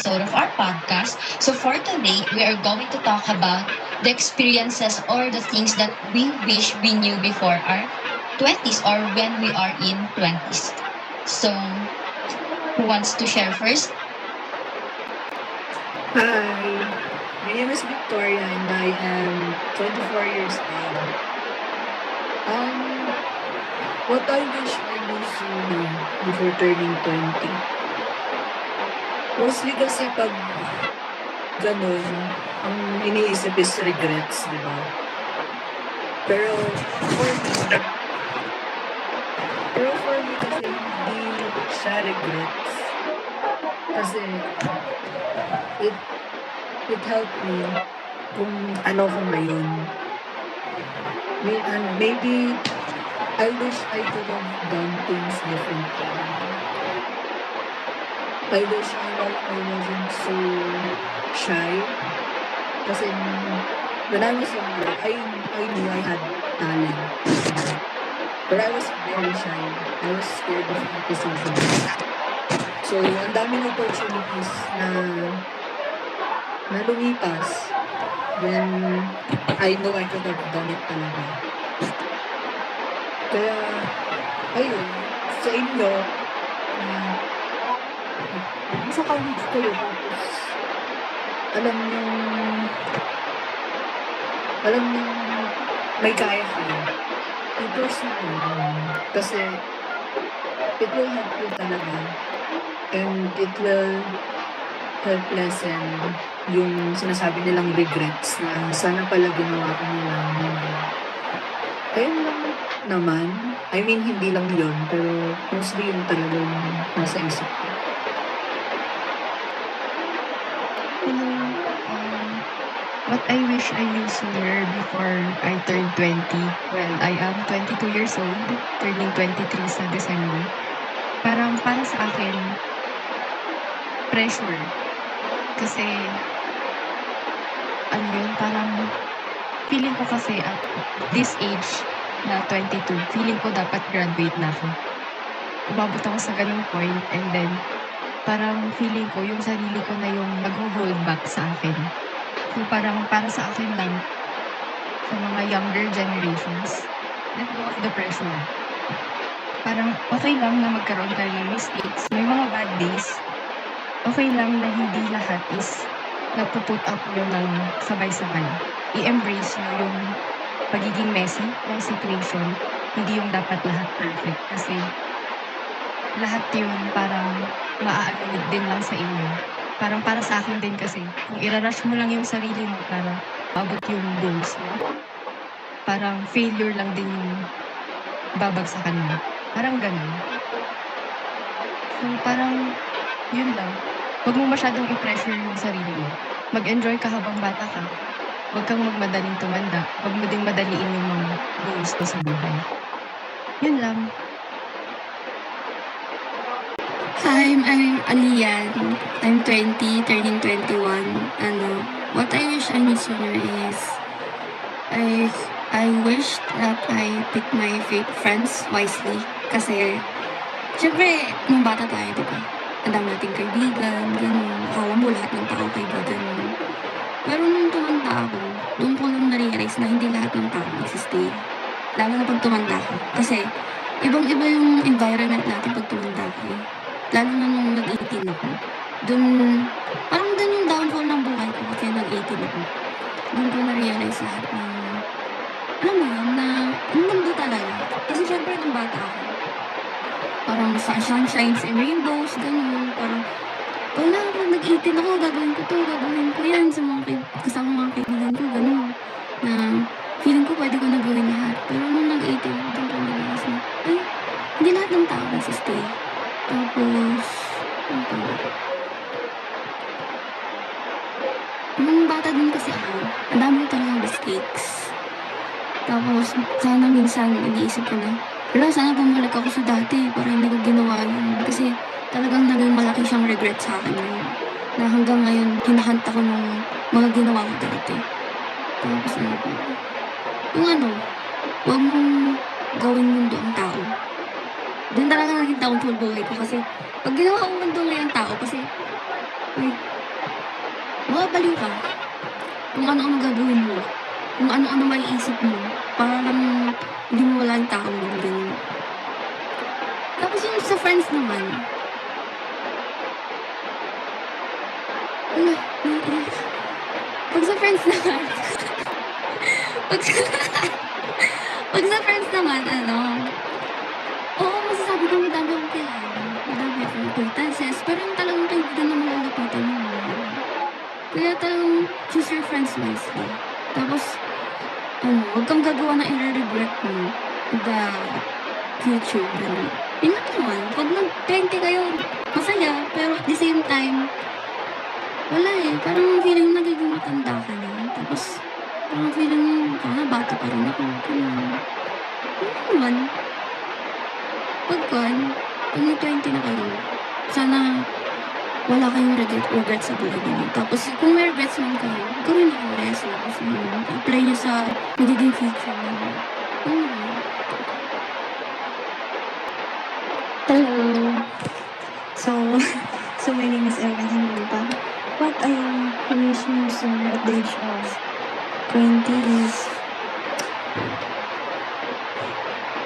episode of our podcast. So for today, we are going to talk about the experiences or the things that we wish we knew before our 20s or when we are in 20s. So who wants to share first? Hi, my name is Victoria and I am 24 years old. What I wish I knew sooner before turning 20. Mostly kasi pag ganun, ang iniisip is regrets, di ba? Pero for me, kasi hindi siya regrets. Kasi it helped me kung ano ko ngayon. And maybe I wish I could have done things differently. I wish I wasn't so shy. Kasi when I was younger, I knew I had talent. But I was very shy. I was scared of criticism. So, ang daming opportunities na lumipas when I know I could have done it talaga. Kaya, ayun, sa inyo, sa college kayo, tapos alam nyo may kaya kayo. I-pursue mo. Kasi, it will help you talaga. And it will help lessen yung sinasabi nilang regrets na sana pala ginawa ko nila. Ayun lang naman. I mean, hindi lang yun, pero mostly yung talagang nasa isip ko. Hello. What I wish I knew sooner before I turned 20. Well, I am 22 years old, turning 23 sa December. Parang para sa akin, pressure. Kasi, ano yun, parang feeling ko kasi at this age na 22, feeling ko dapat graduate na ako. Umabot ako sa ganung point and then parang feeling ko yung sarili ko na yung nag-hold back sa akin. So parang para sa akin lang, sa mga younger generations, let go of the pressure. Parang okay lang na magkaroon tayo ng mistakes. May mga bad days. Okay lang na hindi lahat is nagpo-put up nyo ng sabay-sabay. I-embrace nyo yung pagiging messy ng situation. Hindi yung dapat lahat perfect. Kasi lahat yun parang maaalamig din lang sa inyo. Parang para sa akin din kasi, kung irarush mo lang yung sarili mo para abot yung goals mo, parang failure lang din yung babagsakan mo. Parang ganun. So parang yun lang. Huwag mo masyadong i-pressure yung sarili mo. Mag-enjoy ka habang bata ka. Huwag kang magmadaling tumanda. Huwag mo ding madaliin yung mga goals mo sa buhay. Yun lang. Hi, I'm Alian. I'm 20, turning 21. What I wish I knew sooner is I wish that I pick my friends wisely. Kasi, syempre, nung bata tayo, di ba? Ang dami nating kaibigan, gano'n. Akala mo lahat ng tao kaibigan mo. Pero nung tumanda ako, doon ko lang na-realize na hindi lahat ng tao nagsistay. Lalo na pag tumanda ako. Kasi, ibang-iba yung environment natin pag tumanda ako eh. Lalo na nung nag-18 ako. Parang doon yung downfall ng buhay ko kasi nag-18 ako. Doon ko na-realize lahat na, alam mo yun, na ang mundo talaga. Kasi syempre nung bata ako, parang sunshines and rainbows, gano'n. Parang, wala, pag nag-18 ako, gagawin ko to, gagawin ko yan sa kasama mga kaibigan ko, gano'n. Na feeling ko pwede ko na gawin lahat. Pero nung nag-18 ako, doon ko na-realize na, ay, hindi lahat ng tao nagsistay. Tapos, nung bata din kasi ako, ang dami ko talagang mistakes. Tapos, sana minsan, nag-iisip ko na, wala, sana bumalik ako sa dati para hindi ko ginawa yun. Kasi talagang naging malaki siyang regret sa akin ngayon. Na hanggang ngayon, hinahanta ko ng mga ginawa ko dati. Tapos, huwag mong gawing mundo ang tao. Doon talaga naging downfall buhay ko kasi pag ginawa ko mundo ang tao kasi mababaliw ka. Kung ano-ano gagawin mo. Kung ano-ano maiisip mo. Para lang hindi mo wala yung taong mo. Ganyan. Tapos yung sa friends naman. Ala, naiiyak. Pag sa friends naman. pag sa, pag sa friends naman, oo, masasabi ko madami akong kailangan. Madami akong acquaintances. Pero yung talagang kaibigan na malalapitan mo. Kaya talagang choose your friends wisely. Tapos, huwag kang gagawa na i-regret mo in the future. Ganun. Yun lang naman. Pag nag-20 kayo, masaya. Pero at the same time, wala eh. Parang feeling nagiging matanda ka na. Tapos, parang feeling mo, bata pa rin ako. Yun naman. Pag may 20 na kayo, sana wala kayong regret sa buhay niyo. Tapos, kung may regrets man kayo, gawin niyo yung rest. Tapos, apply niyo sa magiging future niyo. Hello. So my name is Evan Himulpa. What I wish mo sooner at the age of 20 is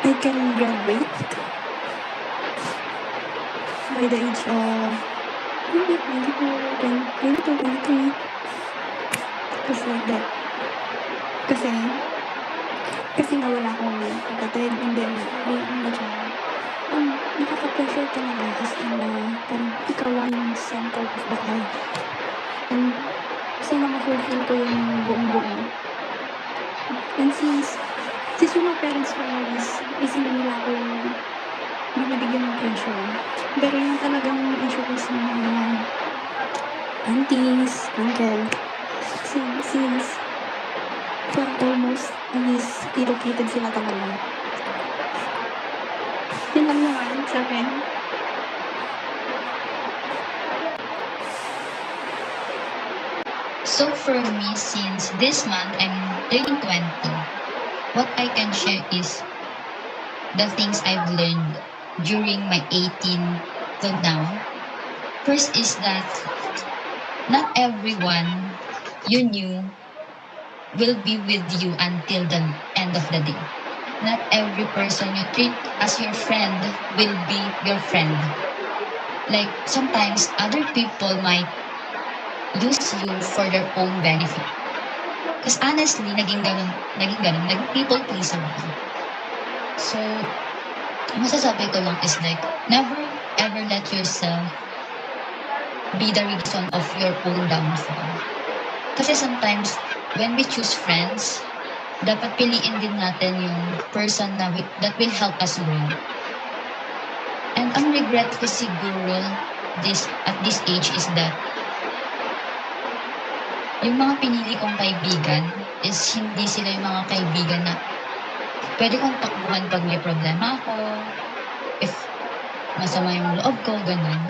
I can graduate by the age of maybe 22, 23. Just like that. Kasi nga wala akong kapatid and then being a child. Nakaka-pressure talaga kasi parang ikaw lang yung center of the life. And gusto na ma-fulfill ko yung buong-buo. And since yung mga parents ko is hindi nila ako yung binibigyan ng pressure. Pero yung talagang issue ko sa mga aunties, uncle, since parang almost is irritated sila talaga. Yun lang naman sa akin. So for me, since this month I'm turning 20, what I can share is the things I've learned during my 18 till now. First is that not everyone you knew will be with you until the end of the day. Not every person you treat as your friend will be your friend. Like, sometimes other people might use you for their own benefit. Because honestly, naging people pleaser ako. So, masasabi ko lang is like, never ever let yourself be the reason of your own downfall. Kasi sometimes, when we choose friends, dapat piliin din natin yung person that will help us grow. And ang regret ko siguro at this age is that yung mga pinili kong kaibigan is hindi sila yung mga kaibigan na pwede kong takbuhan pag may problema ako, if masama yung loob ko, ganun.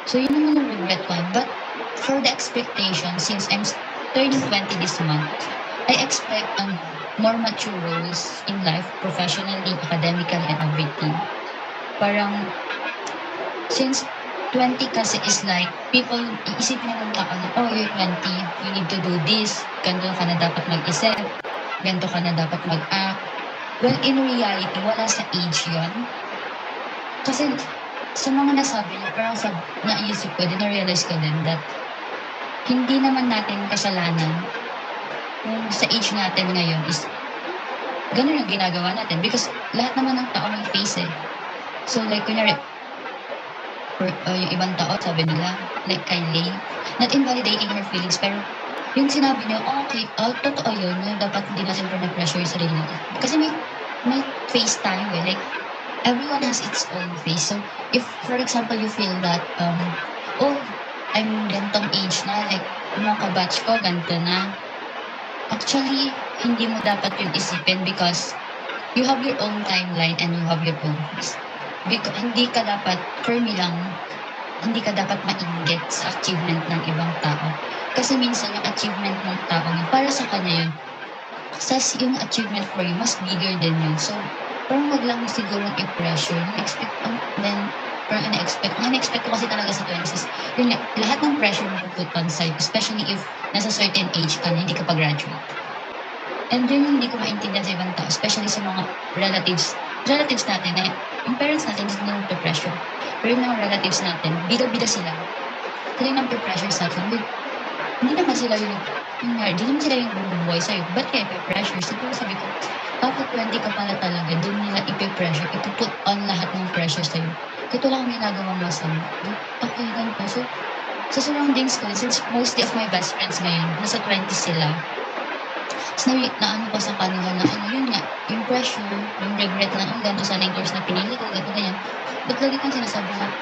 So yun naman yung regret ko. But for the expectation, since I'm turning 20 this month, I expect more mature roles in life, professionally, academically, and everything. Parang, since 20 kasi is like, people, iisipin na ng tao na, oh, you're 20, you need to do this, ganito ka na dapat mag-isip, ganito ka na dapat mag-act. Well, in reality, wala sa age yun. Kasi, sa mga nasabi niya, parang naisip ko, na-realize ko din that hindi naman natin kasalanan kung sa age natin ngayon is ganun yung ginagawa natin because lahat naman ng tao may face eh. So like kunyari yung ibang tao sabi nila like Kylie, not invalidating her feelings pero yung sinabi niya okay, totoo yun, dapat hindi natin pressure yung sarili natin kasi may face tayo eh, like everyone has its own face. So if for example you feel that oh I'm gantong age na, like mga kabatch ko ganito na, actually, hindi mo dapat yung isipin because you have your own timeline and you have your own pace. Hindi ka dapat, for me lang, hindi ka dapat mainggit sa achievement ng ibang tao. Kasi minsan yung achievement ng tao yun, para sa kanya yun. Success yung achievement for you, mas bigger than yun. So, parang wag lang siguro i-pressure. Then, parang na-expect ko kasi talaga sa 20s is, yun nga, lahat ng pressure mo put on side, especially if nasa certain age ka na hindi ka pa graduate. And yun yung hindi ko maintindihan sa ibang tao, especially sa mga relatives natin, na yung parents natin hindi nang pressure. Pero yung mga relatives natin, bida-bida sila. Sila yung pressure sa atin. Hindi naman sila hindi naman sila yung bumubuhay sa'yo. Ba't kaya pressure? Siguro sabi ko, kapag 20 ka pala talaga, doon nila ipe-pressure, ipuput on lahat ng pressure sa'yo. Kaya ito lang ang ginagawang masama. Okay, ganito. So, sa surroundings ko, since mostly of my best friends ngayon, nasa 20s sila, so, naano ko sa kanila na yun nga, yung pressure, yung regret na, ganito sana yung course na pinili ko, ganito, ganyan. Ba't lagi kang sinasabi na,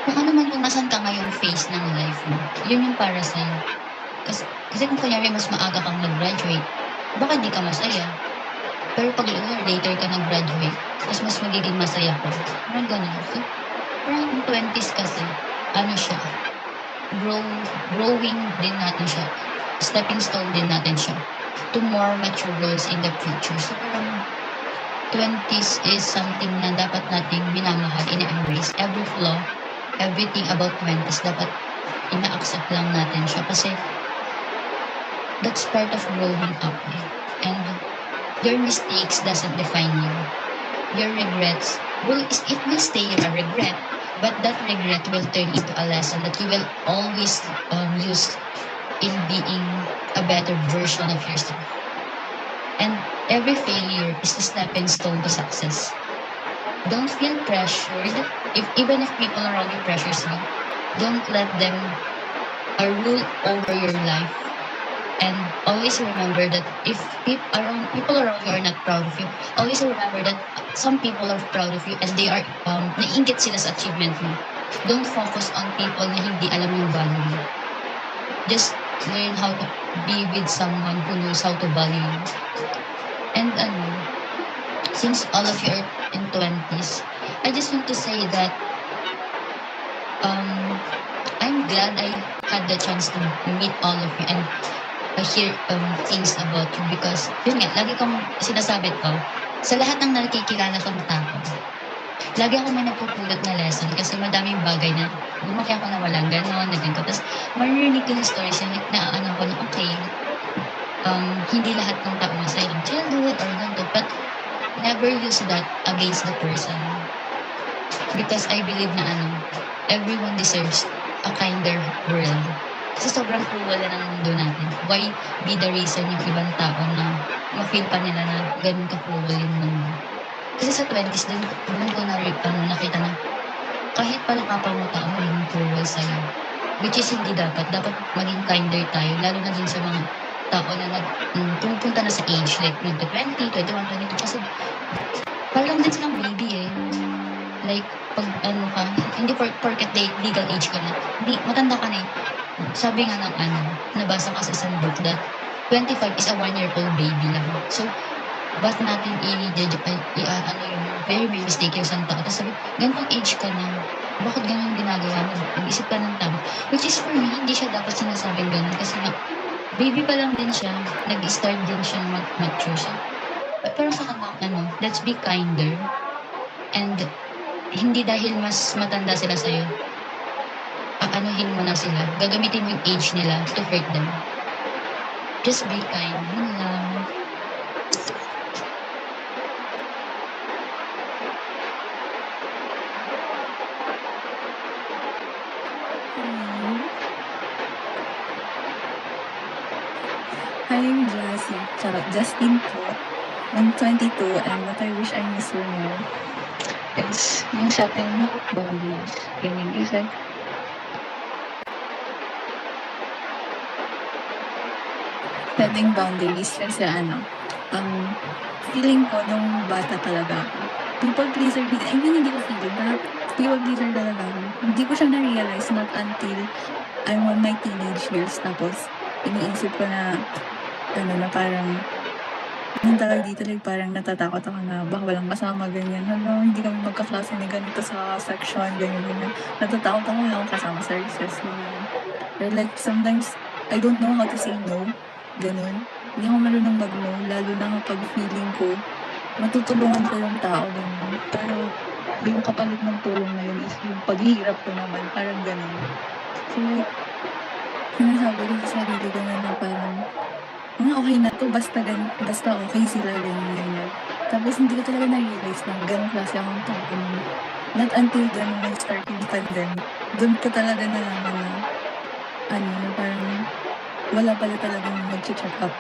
baka naman kung nasan ka ngayong phase ng life mo, yun yung para sa'yo. Kasi kung kunyari mas maaga kang nag-graduate, baka hindi ka masaya. Pero pag later ka nag-graduate, mas magiging masaya ko. Parang ganun. So, parang yung 20s kasi, siya, growing din natin siya. Stepping stone din natin siya to more mature roles in the future. So, parang 20s is something na dapat nating minamahal, ina-embrace. Every flaw, everything about 20s, dapat ina-accept lang natin siya. Kasi, that's part of growing up. And your mistakes doesn't define you. Your regrets, it will stay a regret, but that regret will turn into a lesson that you will always use in being a better version of yourself. And every failure is a stepping stone to success. Don't feel pressured. Even if people around you pressures you, don't let them rule over your life. And always remember that if people around you are not proud of you, always remember that some people are proud of you and they are naiingit sila sa achievement mo. Don't focus on people na hindi alam yung value mo. Just learn how to be with someone who knows how to value you. And since all of you are in 20s, I just want to say that I'm glad I had the chance to meet all of you and hear things about you because yun nga, lagi kong sinasabi ko sa lahat ng nakikilala kong tao, lagi ako may napupulot na lesson kasi madaming bagay na lumaki ako na walang gano'n, na ganito. Tapos maririnig ko yung stories yun, naaano ko na okay, hindi lahat ng tao masaya yung childhood or ganito, but never use that against the person. Because I believe na everyone deserves a kinder world. Kasi sobrang cruel na ng mundo natin. Why be the reason yung ibang tao na ma-feel pa nila na ganun ka-cruel yung mundo? Kasi sa 20s, doon ko nakita na kahit pala kapwa mo tao, maging cruel sa'yo. Which is hindi dapat. Dapat maging kinder tayo. Lalo na din sa mga tao na pumupunta na sa age. Like, nagto-20, 21, 22. Kasi parang din silang baby eh. Like, pag ka, hindi porket legal age ka na. Hindi, matanda ka na eh. Sabi nga ng nabasa ka sa isang book that 25 is a 1-year-old baby lang. So, ba't natin yung very mistake yung isang tao. Tapos sabi, ganitong age ka na, bakit ganun yung ginagawa mo? Mag-isip ka ng tama. Which is for me, hindi siya dapat sinasabing ganun kasi baby pa lang din siya, nag-start din siyang mag-mature siya. Pero sa kanya, let's be kinder. And hindi dahil mas matanda sila sa'yo, anuhin mo na sila, gagamitin mo yung age nila to hurt them. Just be kind. Yun lang. Hi, I'm Justin po. I'm 22 and what I wish I knew sooner is yung setting boundaries. Ganyan kasi setting boundaries kasi feeling ko nung bata talaga ako. People pleaser din. I mean, hindi ko feeling. Pero people pleaser talaga ako. Hindi ko siya na-realize not until I'm on my teenage years. Tapos, iniisip ko na na parang yung talaga dito like parang natatakot ako na baka walang kasama, ganyan. Hindi kami magkaklase na ganito sa section, ganyan. Natatakot ako na akong kasama sa recess. Or like sometimes, I don't know how to say no. Ganun. Hindi ako marunong mag-no, lalo na kapag feeling ko matutulungan ko yung tao, ganun. Pero yung kapalit ng tulong na yun is yung paghihirap ko naman, parang ganun. So like, sinasabi ko sa sarili ko na parang, okay na to, basta okay sila, ganyan. Tapos hindi ko talaga na-realize na ganun klase akong tao. Not until ganun nag-start yung pandemic. Doon ko talaga nalaman na, na parang, wala pala talagang mag-check up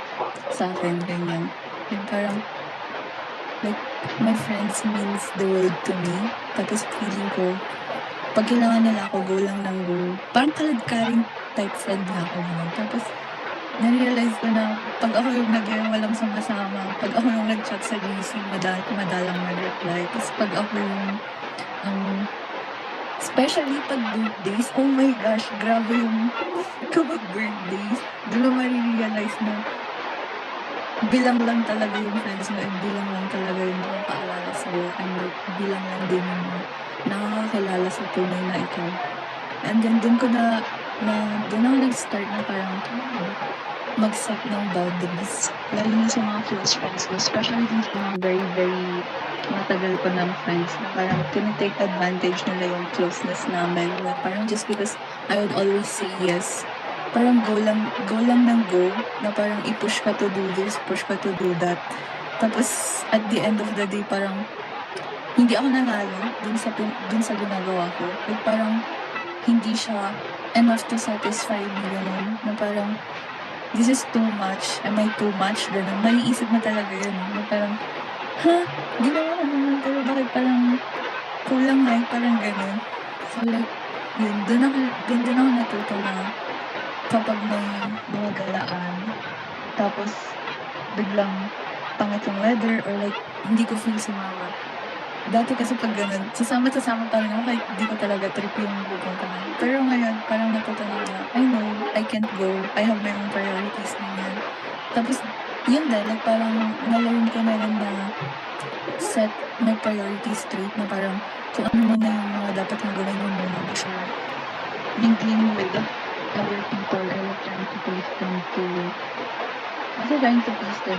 sa akin, ganyan. And parang, like, my friends means the world to me. Tapos feeling ko, pag kailangan nila ako, go lang ng go. Parang kalad-karing type friend na ako. Ganun. Tapos, na-realize ko na pag ako yung walang sumasama, pag ako yung nag-chat sa GC, madalang mag-reply. Tapos pag ako yung, especially pag birthdays, oh my gosh, grabe yung kapag birthdays, doon mo marirealize na bilang lang talaga yung friends mo and bilang lang talaga yung nakakaalala sa'yo and like, bilang lang din yung nakakakilala sa tunay na ikaw. And then doon ko doon ako nag-start na parang mag-set ng boundaries. Lalo na sa mga close friends ko, especially dun sa mga very, very matagal ko ng friends na parang tinitake advantage nila yung closeness namin. Na parang just because I would always say yes, parang go lang ng go, na parang i-push ka to do this, push ka to do that. Tapos, at the end of the day, parang hindi ako nanalo dun sa ginagawa ko. Like, parang hindi siya enough to satisfy me, gano'n. Na parang, this is too much. Am I too much? Gano'n. Maiisip mo talaga yun. Na parang, ginawa ko naman, pero bakit parang kulang na, parang gano'n. So like, yun, doon ako natuto na kapag may mga galaan, tapos biglang pangit yung weather, or like, hindi ko feel sumama. Dati kasi pag ganun, sasama pa rin ako kahit hindi ko talaga trip yung pupuntahan. Pero ngayon, parang natuto na I know, I can't go, I have my own priorities na yan. Tapos, yun din, like parang nalayon ko na rin na set my priorities straight, na parang kung ano muna yung mga dapat na gawin yung muna ko siya. Mingling with other people, or like trying to please them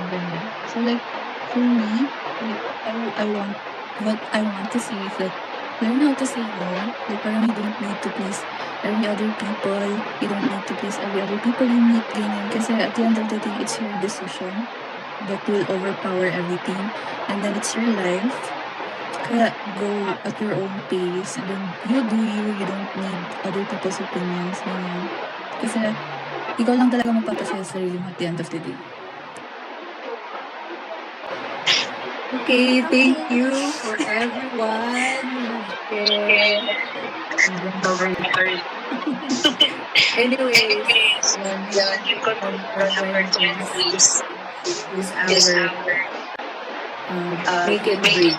ganyan. So like, for me, like, what I want to say is like, learn how to say no. Like, parang you don't need to please every other people. You don't need to please every other people you meet, ganyan. Kasi at the end of the day, it's your decision that will overpower everything. And then it's your life. Kaya go at your own pace. And then you do you. You don't need other people's opinions, ganyan. Kasi ikaw lang talaga magpapasaya sa sarili mo at the end of the day. Okay, thank you for everyone. Anyways, you could remember to please this hour. Make it break.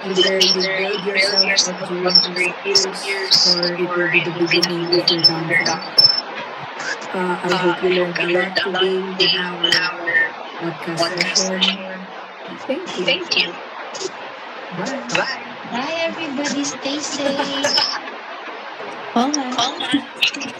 Either you build yourself up during these years, or it will be the beginning of your downfall. I hope you learned a lot today in our podcast session. Thank you. Bye. Bye everybody, stay safe. Bye.